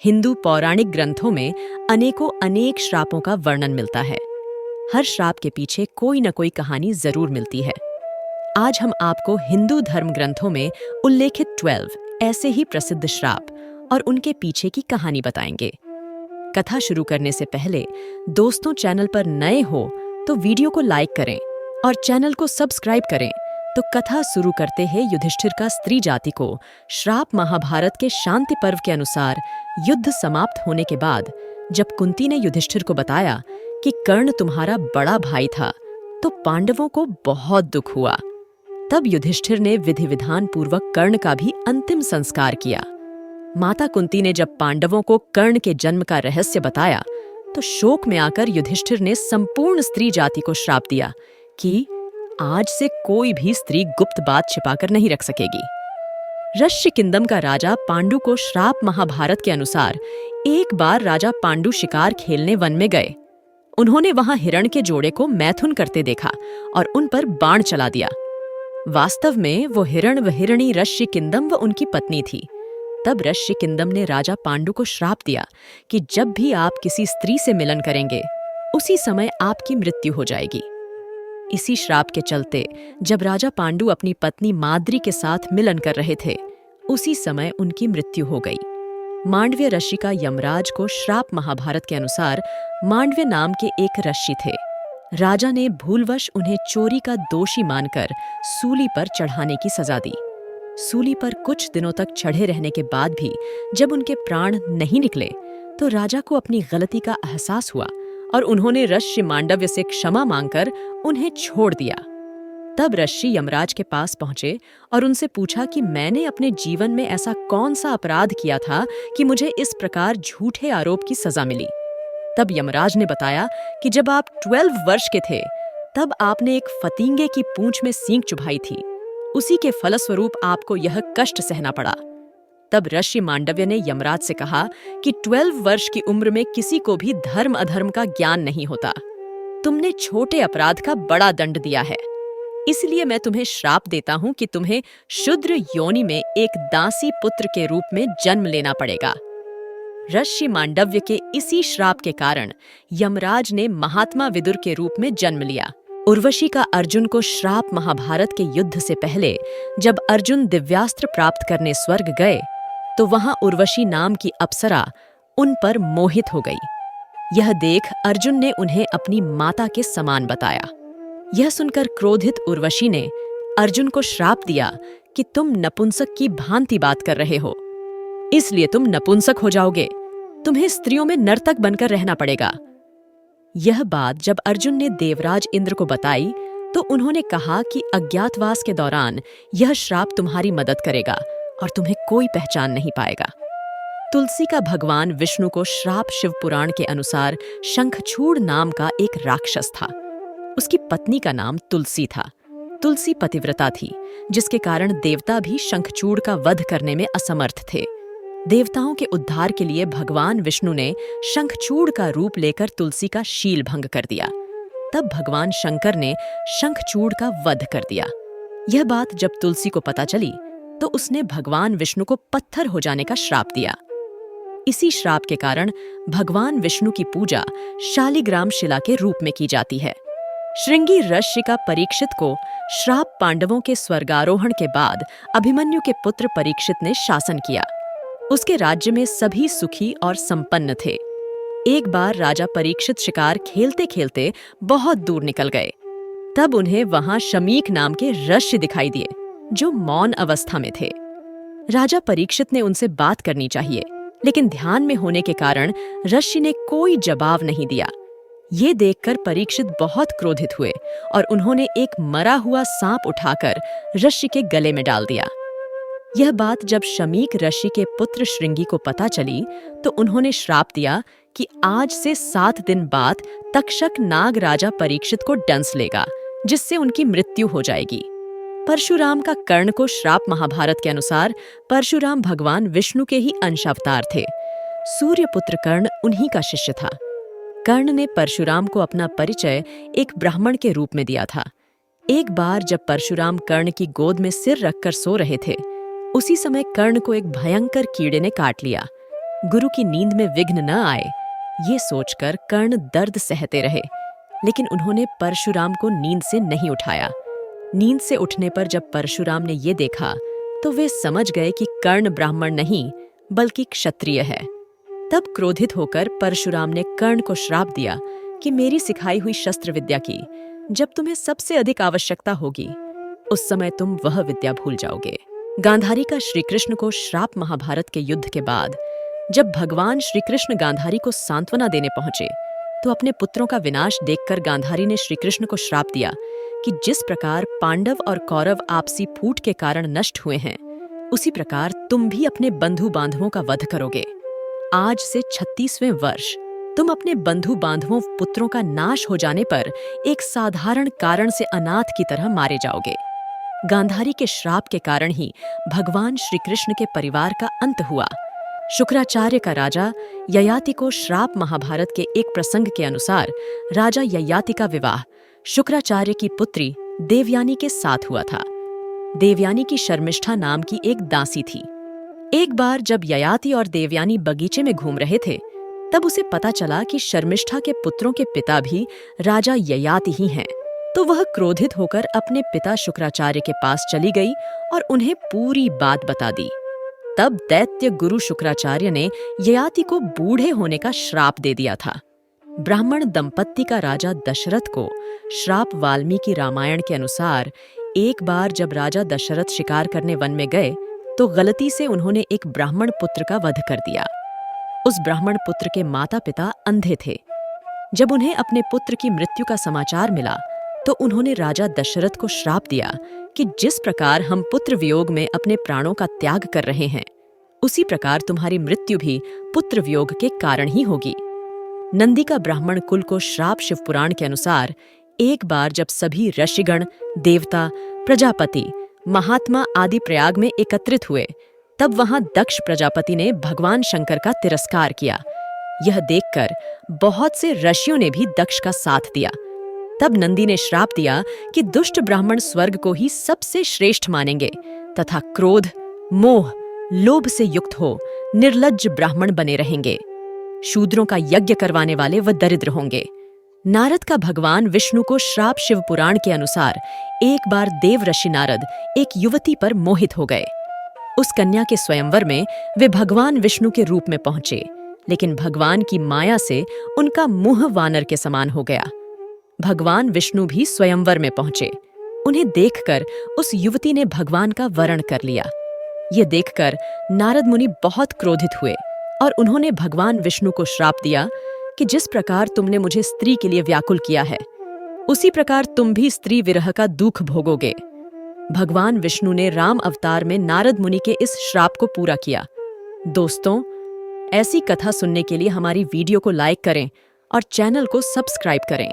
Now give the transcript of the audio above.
हिंदू पौराणिक ग्रंथों में अनेक श्रापों का वर्णन मिलता है। हर श्राप के पीछे कोई न कोई कहानी जरूर मिलती है। आज हम आपको हिंदू धर्म ग्रंथों में उल्लेखित 12 ऐसे ही प्रसिद्ध श्राप और उनके पीछे की कहानी बताएंगे। कथा शुरू करने से पहले दोस्तों, चैनल पर नए हो तो वीडियो को लाइक करें और चैनल को सब्सक्राइब करें। तो कथा शुरू करते हैं युधिष्ठिर का स्त्री जाति को श्राप। महाभारत के शांति पर्व के अनुसार युद्ध समाप्त होने के बाद जब कुंती ने युधिष्ठिर को बताया कि कर्ण तुम्हारा बड़ा भाई था, तो पांडवों को बहुत दुख हुआ। तब युधिष्ठिर ने विधि विधान पूर्वक कर्ण का भी अंतिम संस्कार किया। माता कुंती ने जब पांडवों को कर्ण के जन्म का रहस्य बताया, तो शोक में आकर युधिष्ठिर ने संपूर्ण स्त्री जाति को श्राप दिया कि आज से कोई भी स्त्री गुप्त बात छिपाकर नहीं रख सकेगी। ऋष्यकिंदम का राजा पांडु को श्राप। महाभारत के अनुसार एक बार राजा पांडु शिकार खेलने वन में गए। उन्होंने वहां हिरण के जोड़े को मैथुन करते देखा और उन पर बाण चला दिया। वास्तव में वो हिरण व हिरणी ऋष्यकिंदम व उनकी पत्नी थी। तब ऋष्यकिंदम ने राजा पांडु को श्राप दिया कि जब भी आप किसी स्त्री से मिलन करेंगे, उसी समय आपकी मृत्यु हो जाएगी। इसी श्राप के चलते जब राजा पांडु अपनी पत्नी माद्री के साथ मिलन कर रहे थे, उसी समय उनकी मृत्यु हो गई। मांडव्य ऋषि का यमराज को श्राप। महाभारत के अनुसार मांडव्य नाम के एक ऋषि थे। राजा ने भूलवश उन्हें चोरी का दोषी मानकर सूली पर चढ़ाने की सजा दी। सूली पर कुछ दिनों तक चढ़े रहने के बाद भी जब उनके प्राण नहीं निकले, तो राजा को अपनी गलती का एहसास हुआ और उन्होंने ऋषि मांडव्य से क्षमा मांगकर उन्हें छोड़ दिया। तब ऋषि यमराज के पास पहुंचे और उनसे पूछा कि मैंने अपने जीवन में ऐसा कौन सा अपराध किया था कि मुझे इस प्रकार झूठे आरोप की सजा मिली। तब यमराज ने बताया कि जब आप 12 वर्ष के थे, तब आपने एक फतिंगे की पूंछ में सींग चुभाई थी। उसी के फलस्वरूप आपको यह कष्ट सहना पड़ा। तब ऋषि मांडव्य ने यमराज से कहा कि 12 वर्ष की उम्र में किसी को भी धर्म अधर्म का ज्ञान नहीं होता। तुमने छोटे अपराध का बड़ा दंड दिया है, इसलिए मैं तुम्हें श्राप देता हूं कि तुम्हें शूद्र योनि में एक दासी पुत्र के रूप में जन्म लेना पड़ेगा। ऋषि मांडव्य के इसी श्राप के कारण यमराज ने महात्मा विदुर के रूप में जन्म लिया। उर्वशी का अर्जुन को श्राप। महाभारत के युद्ध से पहले जब अर्जुन दिव्यास्त्र प्राप्त करने स्वर्ग गए, तो वहां उर्वशी नाम की अप्सरा उन पर मोहित हो गई। यह देख अर्जुन ने उन्हें अपनी माता के समान बताया। यह सुनकर क्रोधित उर्वशी ने अर्जुन को श्राप दिया कि तुम नपुंसक की भांति बात कर रहे हो, इसलिए तुम नपुंसक हो जाओगे। तुम्हें स्त्रियों में नर्तक बनकर रहना पड़ेगा। यह बात जब अर्जुन ने देवराज इंद्र को बताई, तो उन्होंने कहा कि अज्ञातवास के दौरान यह श्राप तुम्हारी मदद करेगा और तुम्हें कोई पहचान नहीं पाएगा। तुलसी का भगवान विष्णु को श्राप। शिव पुराण के अनुसार शंखचूड़ नाम का एक राक्षस था। उसकी पत्नी का नाम तुलसी था। तुलसी पतिव्रता थी, जिसके कारण देवता भी शंखचूड़ का वध करने में असमर्थ थे। देवताओं के उद्धार के लिए भगवान विष्णु ने शंखचूड़ का रूप लेकर तुलसी का शील भंग कर दिया। तब भगवान शंकर ने शंखचूड़ का वध कर दिया। यह बात जब तुलसी को पता चली, तो उसने भगवान विष्णु को पत्थर हो जाने का श्राप दिया। इसी श्राप के कारण भगवान विष्णु की पूजा शालिग्राम शिला के रूप में की जाती है। श्रृंगी ऋषि का परीक्षित को श्राप। पांडवों के स्वर्गारोहण के बाद अभिमन्यु के पुत्र परीक्षित ने शासन किया। उसके राज्य में सभी सुखी और संपन्न थे। एक बार राजा परीक्षित शिकार खेलते खेलते बहुत दूर निकल गए। तब उन्हें वहां शमीक नाम के ऋषि दिखाई दिए, जो मौन अवस्था में थे। राजा परीक्षित ने उनसे बात करनी चाहिए, लेकिन ध्यान में होने के कारण ऋषि ने कोई जवाब नहीं दिया। ये देखकर परीक्षित बहुत क्रोधित हुए और उन्होंने एक मरा हुआ सांप उठाकर ऋषि के गले में डाल दिया। यह बात जब शमीक ऋषि के पुत्र श्रृंगी को पता चली, तो उन्होंने श्राप दिया कि आज से 7 दिन बाद तक्षक नाग राजा परीक्षित को डंस लेगा, जिससे उनकी मृत्यु हो जाएगी। परशुराम का कर्ण को श्राप। महाभारत के अनुसार परशुराम भगवान विष्णु के ही अंश अवतार थे। सूर्यपुत्र कर्ण उन्हीं का शिष्य था। कर्ण ने परशुराम को अपना परिचय एक ब्राह्मण के रूप में दिया था। एक बार जब परशुराम कर्ण की गोद में सिर रखकर सो रहे थे, उसी समय कर्ण को एक भयंकर कीड़े ने काट लिया। गुरु की नींद में विघ्न न आए, ये सोचकर कर्ण दर्द सहते रहे, लेकिन उन्होंने परशुराम को नींद से नहीं उठाया। नींद से उठने पर जब परशुराम ने ये देखा तो वे समझ गए कि कर्ण ब्राह्मण नहीं बल्कि क्षत्रिय है। तब क्रोधित होकर परशुराम ने कर्ण को श्राप दिया कि मेरी सिखाई हुई शस्त्र विद्या की जब तुम्हें सबसे अधिक आवश्यकता होगी, उस समय तुम वह विद्या भूल जाओगे। गांधारी का श्री कृष्ण को श्राप महाभारत के युद्ध के बाद जब भगवान श्री कृष्ण गांधारी को सांत्वना देने पहुंचे तो अपने पुत्रों का विनाश देखकर गांधारी ने श्री कृष्ण को श्राप दिया कि जिस प्रकार पांडव और कौरव आपसी फूट के कारण नष्ट हुए हैं, उसी प्रकार तुम भी अपने बंधु बांधवों का वध करोगे। आज से 36वें वर्ष तुम अपने बंधु बांधवों पुत्रों का नाश हो जाने पर एक साधारण कारण से अनाथ की तरह मारे जाओगे। गांधारी के श्राप के कारण ही भगवान श्री कृष्ण के परिवार का अंत हुआ। शुक्राचार्य का राजा ययाति को श्राप महाभारत के एक प्रसंग के अनुसार राजा ययाति का विवाह शुक्राचार्य की पुत्री देवयानी के साथ हुआ था। देवयानी की शर्मिष्ठा नाम की एक दासी थी। एक बार जब ययाति और देवयानी बगीचे में घूम रहे थे, तब उसे पता चला कि शर्मिष्ठा के पुत्रों के पिता भी राजा ययाति ही हैं। तो वह क्रोधित होकर अपने पिता शुक्राचार्य के पास चली गई और उन्हें पूरी बात बता दी। तब दैत्य गुरु शुक्राचार्य ने ययाति को बूढ़े होने का श्राप दे दिया था। ब्राह्मण दंपत्ति का राजा दशरथ को श्राप वाल्मीकि रामायण के अनुसार एक बार जब राजा दशरथ शिकार करने वन में गए तो गलती से उन्होंने एक ब्राह्मण पुत्र का वध कर दिया। उस ब्राह्मण पुत्र के माता पिता अंधे थे। जब उन्हें अपने पुत्र की मृत्यु का समाचार मिला तो उन्होंने राजा दशरथ को श्राप दिया कि जिस प्रकार हम पुत्र वियोग में अपने प्राणों का त्याग कर रहे हैं, उसी प्रकार तुम्हारी मृत्यु भी पुत्र वियोग के कारण ही होगी। नंदी का ब्राह्मण कुल को श्राप शिवपुराण के अनुसार एक बार जब सभी ऋषिगण, देवता, प्रजापति, महात्मा आदि प्रयाग में एकत्रित हुए, तब वहां दक्ष प्रजापति ने भगवान शंकर का तिरस्कार किया। यह देखकर बहुत से ऋषियों ने भी दक्ष का साथ दिया। तब नंदी ने श्राप दिया कि दुष्ट ब्राह्मण स्वर्ग को ही सबसे श्रेष्ठ मानेंगे तथा क्रोध, मोह, लोभ से युक्त हो निर्लज्ज ब्राह्मण बने रहेंगे। शूद्रों का यज्ञ करवाने वाले व दरिद्र होंगे। नारद का भगवान विष्णु को श्राप शिवपुराण के अनुसार एक बार देव ऋषि नारद एक युवती पर मोहित हो गए। उस कन्या के स्वयंवर में वे भगवान विष्णु के रूप में पहुंचे, लेकिन भगवान की माया से उनका मुंह वानर के समान हो गया। भगवान विष्णु भी स्वयंवर में पहुंचे। उन्हें देखकर उस युवती ने भगवान का वरण कर लिया। ये देखकर नारद मुनि बहुत क्रोधित हुए और उन्होंने भगवान विष्णु को श्राप दिया कि जिस प्रकार तुमने मुझे स्त्री के लिए व्याकुल किया है, उसी प्रकार तुम भी स्त्री विरह का दुख भोगोगे। भगवान विष्णु ने राम अवतार में नारद मुनि के इस श्राप को पूरा किया। दोस्तों, ऐसी कथा सुनने के लिए हमारी वीडियो को लाइक करें और चैनल को सब्सक्राइब करें।